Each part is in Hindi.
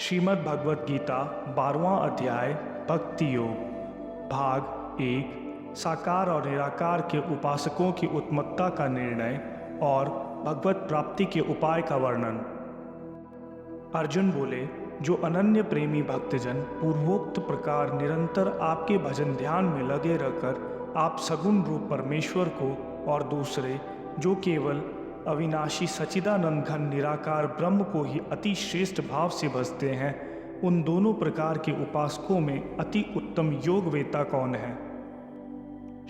श्रीमद् भगवत गीता 12वां अध्याय भक्ति योग भाग 1 साकार और निराकार के उपासकों की उत्तमता का निर्णय और भगवत प्राप्ति के उपाय का वर्णन। अर्जुन बोले, जो अनन्य प्रेमी भक्तजन पूर्वोक्त प्रकार निरंतर आपके भजन ध्यान में लगे रहकर आप सगुण रूप परमेश्वर को और दूसरे जो केवल अविनाशी सच्चिदानंद घन निराकार ब्रह्म को ही अति श्रेष्ठ भाव से भजते हैं, उन दोनों प्रकार के उपासकों में अति उत्तम योग वेता कौन है?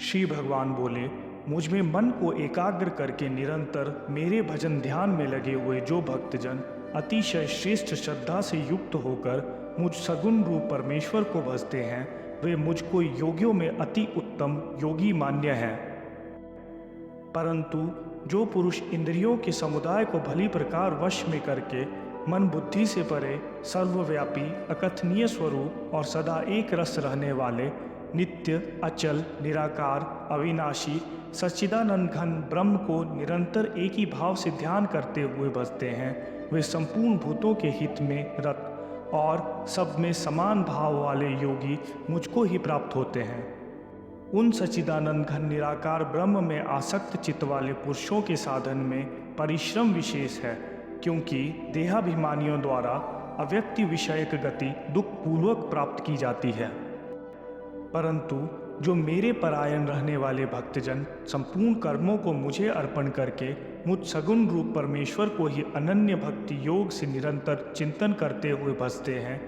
श्री भगवान बोले, मुझ में मन को एकाग्र करके निरंतर मेरे भजन ध्यान में लगे हुए जो भक्तजन अतिशय श्रेष्ठ श्रद्धा से युक्त होकर मुझ सगुण रूप परमेश्वर को भजते हैं, वे मुझको योगियों में अति उत्तम योगी मान्य हैं। परंतु जो पुरुष इंद्रियों के समुदाय को भली प्रकार वश में करके मन बुद्धि से परे सर्वव्यापी अकथनीय स्वरूप और सदा एक रस रहने वाले नित्य अचल निराकार अविनाशी सच्चिदानंद घन ब्रह्म को निरंतर एक ही भाव से ध्यान करते हुए भजते हैं, वे संपूर्ण भूतों के हित में रत और सब में समान भाव वाले योगी मुझको ही प्राप्त होते हैं। उन सच्चिदानंद घन निराकार ब्रह्म में आसक्त चित्त वाले पुरुषों के साधन में परिश्रम विशेष है, क्योंकि देहाभिमानियों द्वारा अव्यक्ति विषयक गति दुख पूर्वक प्राप्त की जाती है। परंतु जो मेरे परायण रहने वाले भक्तजन संपूर्ण कर्मों को मुझे अर्पण करके मुझ सगुण रूप परमेश्वर को ही अनन्य भक्ति योग से निरंतर चिंतन करते हुए भजते हैं,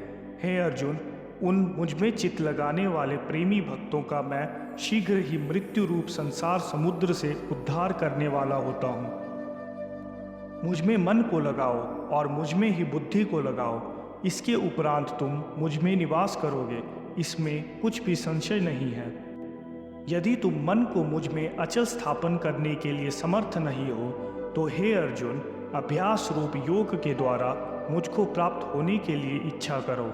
हे अर्जुन, उन मुझमें चित्त लगाने वाले प्रेमी भक्तों का मैं शीघ्र ही मृत्यु रूप संसार समुद्र से उद्धार करने वाला होता हूँ। मुझमें मन को लगाओ और मुझमें ही बुद्धि को लगाओ, इसके उपरांत तुम मुझमें निवास करोगे, इसमें कुछ भी संशय नहीं है। यदि तुम मन को मुझमें अचल स्थापन करने के लिए समर्थ नहीं हो तो हे अर्जुन, अभ्यास रूप योग के द्वारा मुझको प्राप्त होने के लिए इच्छा करो।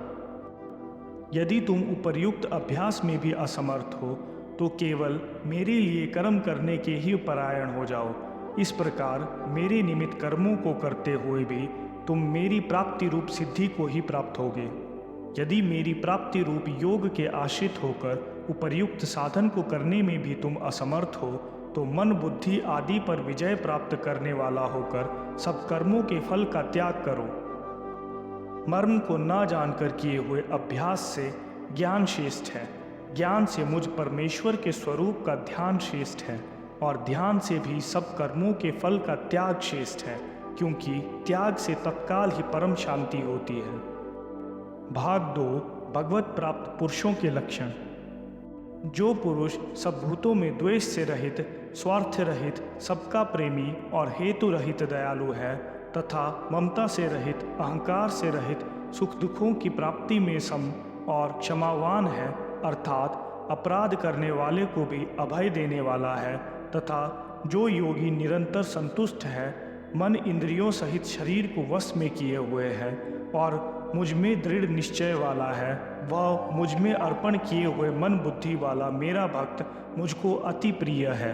यदि तुम उपर्युक्त अभ्यास में भी असमर्थ हो तो केवल मेरे लिए कर्म करने के ही परायण हो जाओ। इस प्रकार मेरे निमित्त कर्मों को करते हुए भी तुम मेरी प्राप्ति रूप सिद्धि को ही प्राप्त होगे। यदि मेरी प्राप्ति रूप योग के आश्रित होकर उपर्युक्त साधन को करने में भी तुम असमर्थ हो तो मन बुद्धि आदि पर विजय प्राप्त करने वाला होकर सब कर्मों के फल का त्याग करो। मर्म को न जानकर किए हुए अभ्यास से ज्ञान श्रेष्ठ है, ज्ञान से मुझ परमेश्वर के स्वरूप का ध्यान श्रेष्ठ है और ध्यान से भी सब कर्मों के फल का त्याग श्रेष्ठ है, क्योंकि त्याग से तत्काल ही परम शांति होती है। भाग 2 भगवत प्राप्त पुरुषों के लक्षण। जो पुरुष सब भूतों में द्वेष से रहित, स्वार्थ रहित, सबका प्रेमी और हेतु रहित दयालु है तथा ममता से रहित, अहंकार से रहित, सुख दुखों की प्राप्ति में सम और क्षमावान है, अर्थात अपराध करने वाले को भी अभय देने वाला है, तथा जो योगी निरंतर संतुष्ट है, मन इंद्रियों सहित शरीर को वश में किए हुए है और मुझ में दृढ़ निश्चय वाला है, वह मुझ में अर्पण किए हुए मन बुद्धि वाला मेरा भक्त मुझको अति प्रिय है,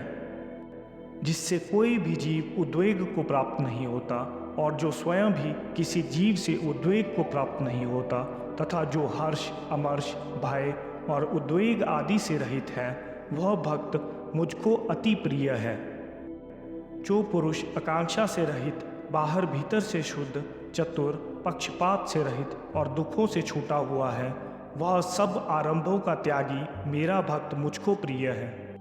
जिससे कोई भी जीव उद्वेग को प्राप्त नहीं होता और जो स्वयं भी किसी जीव से उद्वेग को प्राप्त नहीं होता, तथा जो हर्ष अमर्ष भय और उद्वेग आदि से रहित है, वह भक्त मुझको अति प्रिय है। जो पुरुष आकांक्षा से रहित, बाहर भीतर से शुद्ध, चतुर, पक्षपात से रहित और दुखों से छूटा हुआ है, वह सब आरंभों का त्यागी मेरा भक्त मुझको प्रिय है।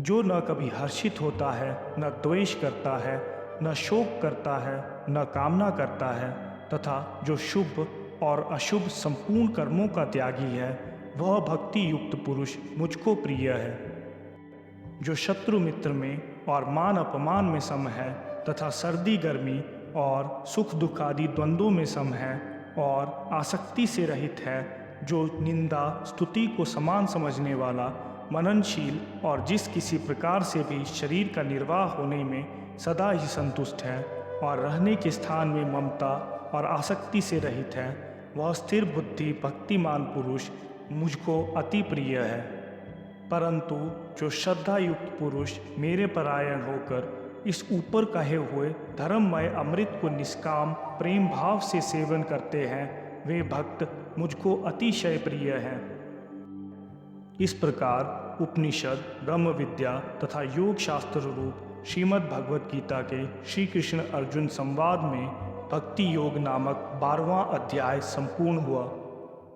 जो न कभी हर्षित होता है, न द्वेष करता है, न शोक करता है, न कामना करता है, तथा जो शुभ और अशुभ संपूर्ण कर्मों का त्यागी है, वह भक्ति युक्त पुरुष मुझको प्रिय है। जो शत्रु मित्र में और मान अपमान में सम है तथा सर्दी गर्मी और सुख दुख आदि द्वंद्वों में सम है और आसक्ति से रहित है, जो निंदा स्तुति को समान समझने वाला, मननशील और जिस किसी प्रकार से भी शरीर का निर्वाह होने में सदा ही संतुष्ट है और रहने के स्थान में ममता और आसक्ति से रहित है, वह स्थिर बुद्धि भक्तिमान पुरुष मुझको अति प्रिय है। परंतु जो श्रद्धा युक्त पुरुष मेरे परायण होकर इस ऊपर कहे हुए धर्ममय अमृत को निष्काम प्रेम भाव से सेवन करते हैं, वे भक्त मुझको अतिशय प्रिय हैं। इस प्रकार उपनिषद, ब्रह्म विद्या तथा योग शास्त्र रूप श्रीमद् भगवत गीता के श्री कृष्ण अर्जुन संवाद में भक्ति योग नामक 12वां अध्याय संपूर्ण हुआ।